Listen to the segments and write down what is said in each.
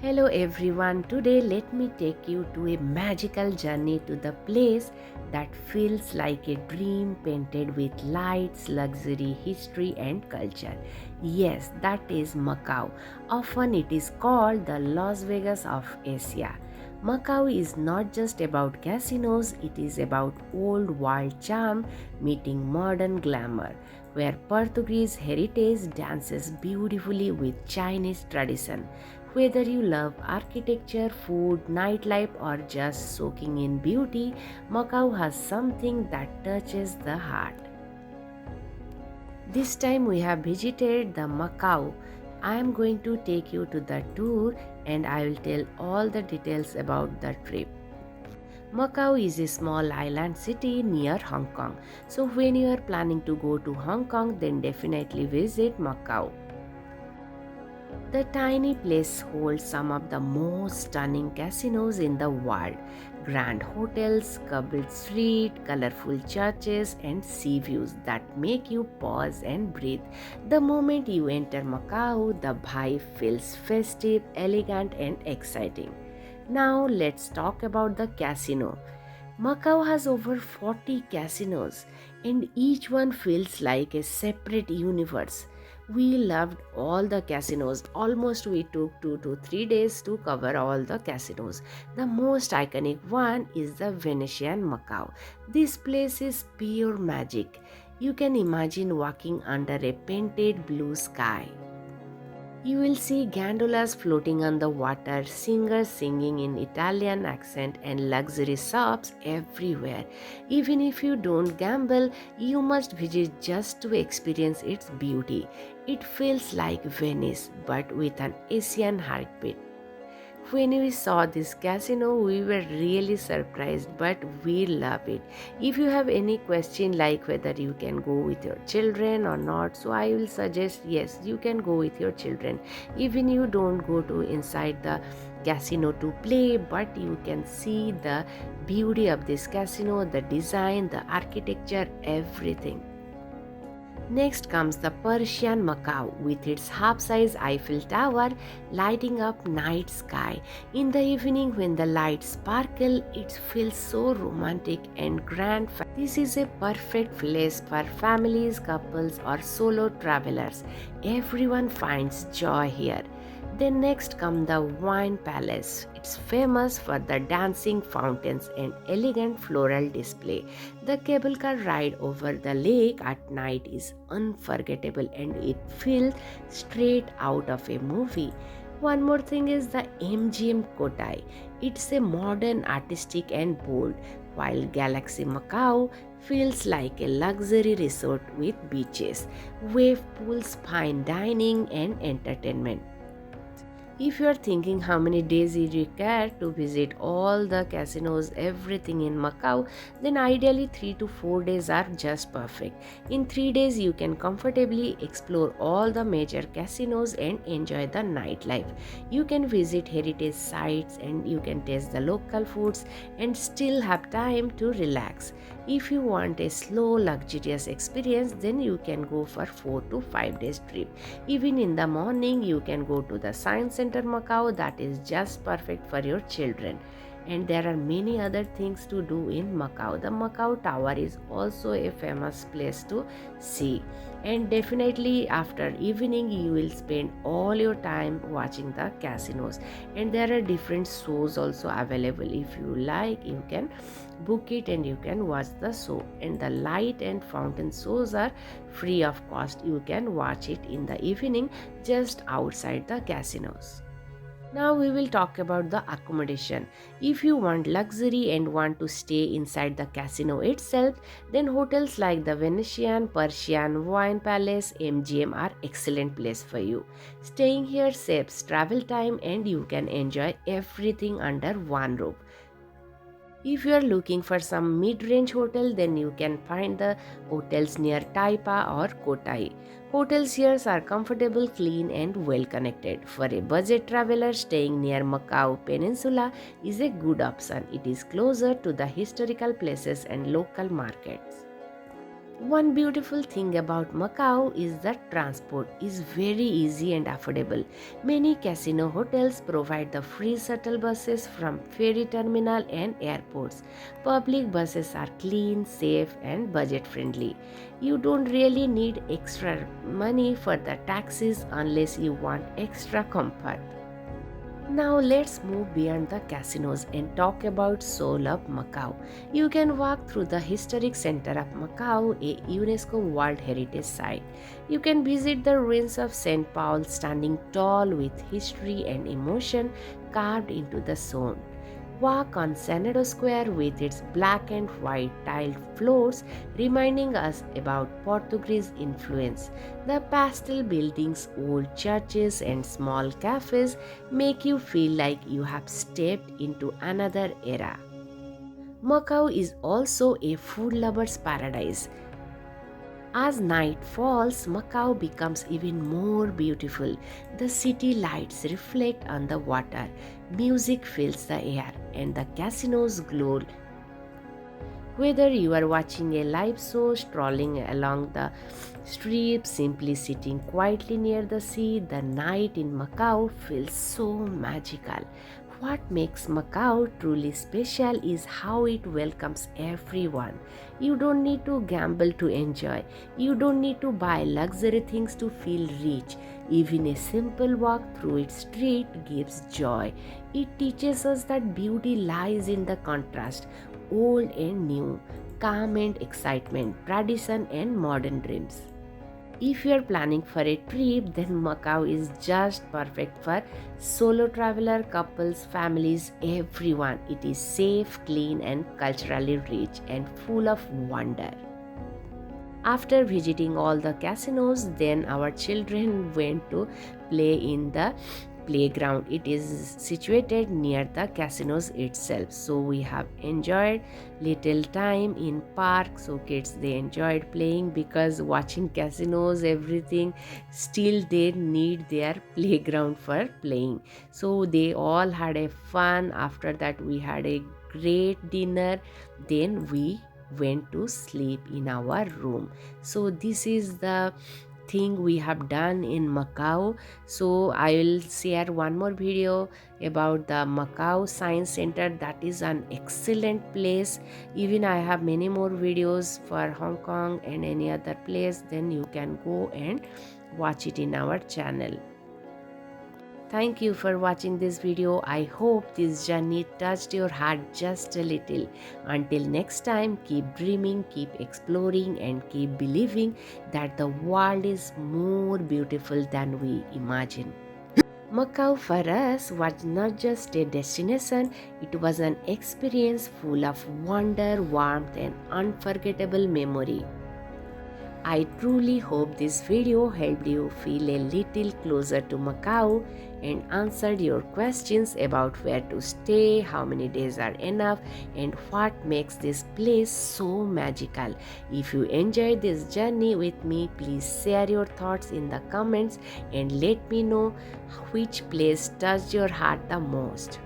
Hello everyone, today let me take you to a magical journey to the place that feels like a dream painted with lights, luxury, history and culture. Yes, that is Macau. Often it is called the Las Vegas of Asia. Macau is not just about casinos, it is about old world charm meeting modern glamour, where Portuguese heritage dances beautifully with Chinese tradition. Whether you love architecture, food, nightlife, or just soaking in beauty, Macau has something that touches the heart. This time we have visited the Macau. I am going to take you to the tour and I will tell all the details about the trip. Macau is a small island city near Hong Kong. So when you are planning to go to Hong Kong, then definitely visit Macau. The tiny place holds some of the most stunning casinos in the world. Grand hotels, cobbled streets, colorful churches, and sea views that make you pause and breathe. The moment you enter Macau, the vibe feels festive, elegant, and exciting. Now let's talk about the casino. Macau has over 40 casinos, and each one feels like a separate universe. We loved all the casinos. Almost we took 2 to 3 days to cover all the casinos. The most iconic one is the Venetian Macau. This place is pure magic. You can imagine walking under a painted blue sky. You will see gondolas floating on the water, singers singing in Italian accent, and luxury shops everywhere. Even if you don't gamble, you must visit just to experience its beauty. It feels like Venice, but with an Asian heartbeat. When we saw this casino, we were really surprised, but we love it. If you have any question like whether you can go with your children or not, so I will suggest yes, you can go with your children. Even you don't go to inside the casino to play, but you can see the beauty of this casino, the design, the architecture, everything. Next comes the Persian Macau with its half-size Eiffel Tower lighting up night sky. In the evening when the lights sparkle, it feels so romantic and grand. This is a perfect place for families, couples or solo travelers. Everyone finds joy here. Then next come the Wine Palace. It's famous for the dancing fountains and elegant floral display. The cable car ride over the lake at night is unforgettable and it feels straight out of a movie. One more thing is the MGM Kotai. It's a modern, artistic and bold, while Galaxy Macau feels like a luxury resort with beaches, wave pools, fine dining and entertainment. If you are thinking how many days you require to visit all the casinos, everything in Macau, then ideally 3 to 4 days are just perfect. In 3 days, you can comfortably explore all the major casinos and enjoy the nightlife. You can visit heritage sites and you can taste the local foods and still have time to relax. If you want a slow, luxurious experience, then you can go for 4 to 5 days trip. Even in the morning, you can go to the Science Center Macau that is just perfect for your children. And there are many other things to do in Macau. The Macau Tower is also a famous place to see. And definitely after evening you will spend all your time watching the casinos. And there are different shows also available. If you like, you can book it and you can watch the show. And the light and fountain shows are free of cost. You can watch it in the evening just outside the casinos. Now we will talk about the accommodation. If you want luxury and want to stay inside the casino itself, then hotels like the Venetian, Persian, Wine Palace, MGM are excellent place for you. Staying here saves travel time and you can enjoy everything under one roof. If you are looking for some mid-range hotel, then you can find the hotels near Taipa or Kotai. Hotels here are comfortable, clean and well connected. For a budget traveler, staying near Macau Peninsula is a good option. It is closer to the historical places and local markets. One beautiful thing about Macau is that transport is very easy and affordable. Many casino hotels provide the free shuttle buses from ferry terminal and airports. Public buses are clean, safe and budget friendly. You don't really need extra money for the taxis unless you want extra comfort. Now let's move beyond the casinos and talk about Soul of Macau. You can walk through the historic center of Macau, a UNESCO World Heritage Site. You can visit the ruins of St. Paul standing tall with history and emotion carved into the stone. Walk on Senado Square with its black and white tiled floors, reminding us about Portuguese influence. The pastel buildings, old churches, and small cafes make you feel like you have stepped into another era. Macau is also a food lover's paradise. As night falls, Macau becomes even more beautiful. The city lights reflect on the water, music fills the air, and the casinos glow. Whether you are watching a live show, strolling along the street, simply sitting quietly near the sea, the night in Macau feels so magical. What makes Macau truly special is how it welcomes everyone. You don't need to gamble to enjoy. You don't need to buy luxury things to feel rich. Even a simple walk through its street gives joy. It teaches us that beauty lies in the contrast, old and new, calm and excitement, tradition and modern dreams. If you are planning for a trip, then Macau is just perfect for solo traveler, couples, families, everyone. It is safe, clean, and culturally rich and full of wonder. After visiting all the casinos, then our children went to play in the playground. It is situated near the casinos itself, so we have enjoyed little time in park. So kids, they enjoyed playing because watching casinos everything, still they need their playground for playing. So they all had a fun. After that we had a great dinner, then we went to sleep in our room. So this is the thing we have done in Macau. So I will share one more video about the Macau Science Center. That is an excellent place. Even I have many more videos for Hong Kong and any other place, then you can go and watch it in our channel. Thank you for watching this video. I hope this journey touched your heart just a little. Until next time, keep dreaming, keep exploring, and keep believing that the world is more beautiful than we imagine. Macau for us was not just a destination, it was an experience full of wonder, warmth, and unforgettable memory. I truly hope this video helped you feel a little closer to Macau and answered your questions about where to stay, how many days are enough, and what makes this place so magical. If you enjoyed this journey with me, please share your thoughts in the comments and let me know which place touched your heart the most.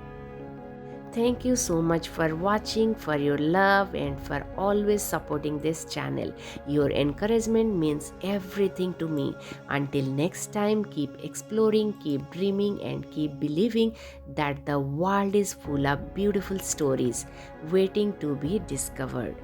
Thank you so much for watching, for your love, and for always supporting this channel. Your encouragement means everything to me. Until next time, keep exploring, keep dreaming, and keep believing that the world is full of beautiful stories waiting to be discovered.